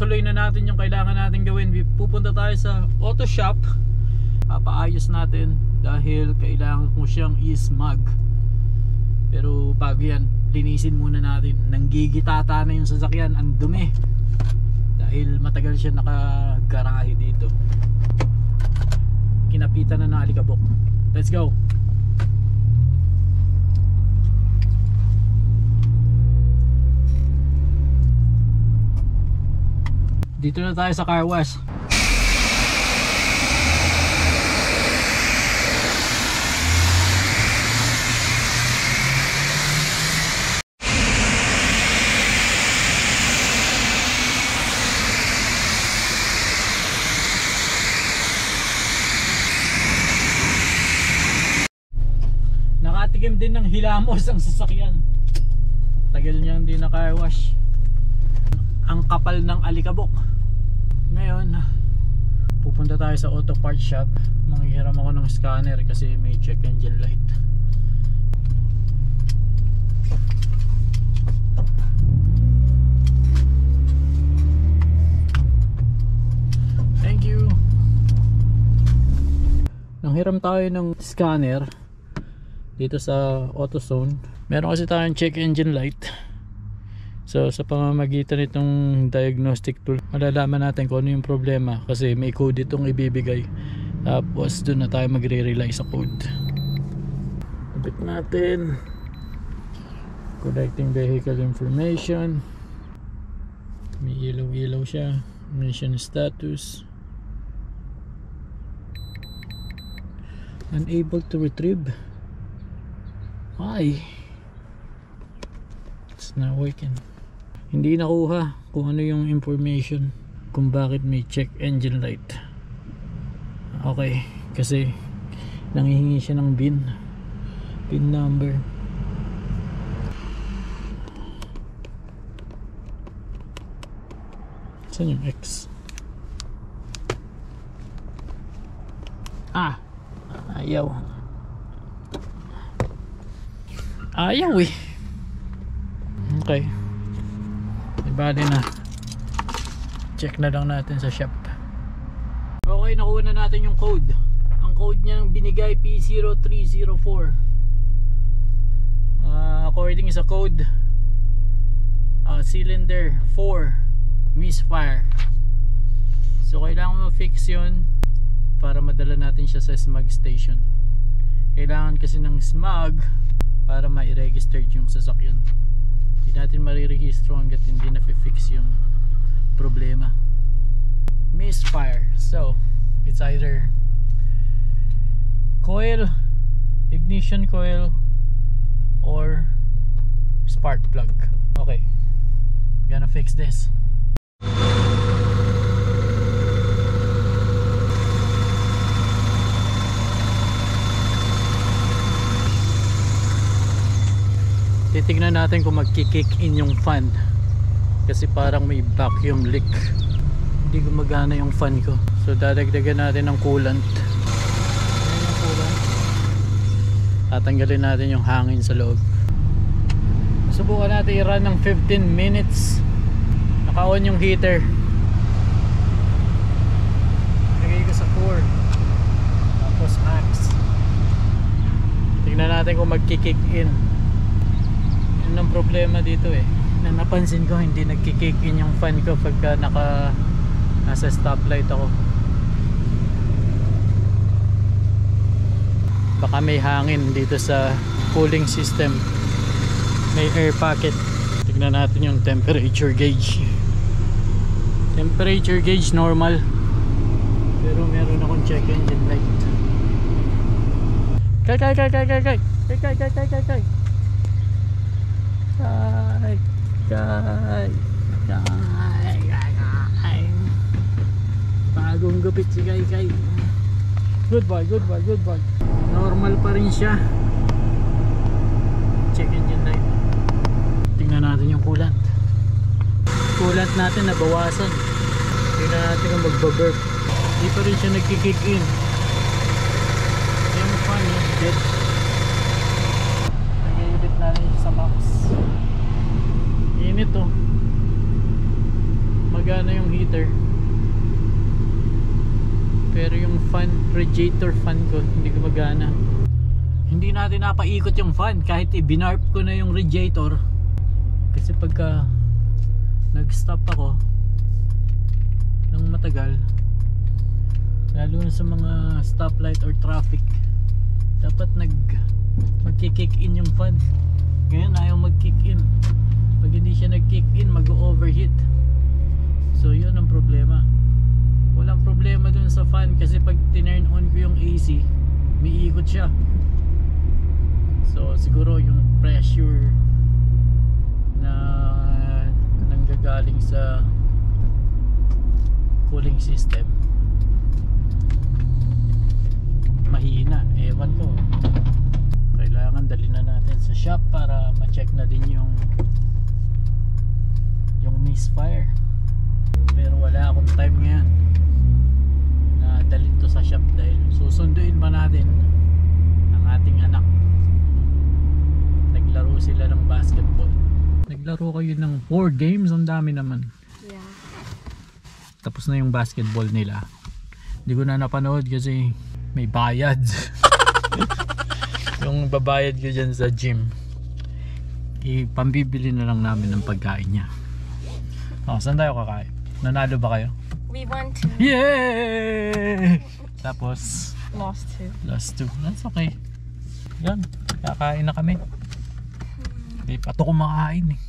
Tuloy na natin yung kailangan natin gawin. Pupunta tayo sa auto shop. Papaayos natin dahil kailangan ko siyang i-smog. Pero bago yan, linisin muna natin. Nanggigitata na yung sasakyan, ang dumi. Dahil matagal siya nakagarahe dito. Kinapitan na ng alikabok. Let's go. Dito na tayo sa car wash. Nakatikim din ng hilamos ang sasakyan. Tagal niya hindi na car wash. Ang kapal ng alikabok. Ngayon pupunta tayo sa auto parts shop. Manghihiram ako ng scanner kasi may check engine light. Thank you. Nanghiram tayo ng scanner dito sa AutoZone. Meron kasi tayong check engine light. So sa pamamagitan nitong diagnostic tool, malalaman natin kung ano yung problema kasi may code itong ibibigay. Tapos doon na tayo magre-rely sa code. Upit natin. Collecting vehicle information. May ilaw-ilaw siya. Mission status. Unable to retrieve. Why? It's not working. Hindi nakuha kung ano yung information kung bakit may check engine light. Okay, kasi nanghihingi siya ng PIN number. Saan yung X? Ayaw eh. Okay, bali na, check na lang natin sa shop. Okay, nakuha na natin yung code. Ang code niya ng binigay P0304. According sa code, cylinder 4 misfire. So kailangan ma-fix yun para madala natin siya sa smog station. Kailangan kasi ng smog para ma-register yung sasakyan. Hindi natin marirehistro hanggat hindi na-fix yung problema. Misfire. So it's either coil, ignition coil, or spark plug. Okay, gonna fix this. Titignan natin kung magki-kick in yung fan kasi parang may vacuum leak. Hindi gumagana yung fan ko. So dadagdagan natin ng coolant. Ayan yung coolant. Tatanggalin natin yung hangin sa loob. Subukan natin i-run ng 15 minutes. Naka-on yung heater. Lagay ko sa 4. Tapos max. Tignan natin kung magki-kick in. Yun ang problema dito eh. Na napansin ko hindi nagki-kick in yung fan ko pagka nasa stoplight ako. Baka may hangin dito sa cooling system. May air pocket. Tignan natin yung temperature gauge. Temperature gauge normal. Pero meron akong check engine light. Kay. Bagong gupit si Kay. Good boy. Normal pa rin siya. Check engine light. Tingnan natin yung coolant. Coolant natin nabawasan. Tingnan natin kung magbaburp. Hindi pa rin siya nagkikick in. Yung fan yung dead. Nag-i-edit natin sa max. Init oh. gumagana yung heater. Pero yung fan, radiator fan ko hindi gumagana. Hindi natin napaikot yung fan kahit binarp ko na yung radiator. Kasi pagka nag-stop ako ng matagal, lalo na sa mga stoplight or traffic, dapat magki-kick in yung fan. Ngayon ayaw mag-kick in. Pag hindi siya nag-kick in, mag-overheat. So yun ang problema. Walang problema dun sa fan kasi pag tinurn on ko yung AC, may ikot siya. So siguro yung pressure na nanggagaling sa cooling system mahina, ewan ko. Kailangan dalhin na natin sa shop para ma-check na din yung misfire. Pero wala akong time ngayon na dalhin to sa shop dahil susunduin pa natin ang ating anak. Naglaro sila ng basketball. Naglaro kayo ng 4 games, ang dami naman. Yeah. Tapos na yung basketball nila. Hindi ko na napanood kasi may bayad. Yung babayad ko dyan sa gym, pambibili na lang namin ng pagkain niya. Oh, saan tayo kakain? Nanalo ba kayo? We won 2. Yay! Tapos Lost 2. Lost 2. That's okay. Yan, kakain na kami. May pato kumakain eh.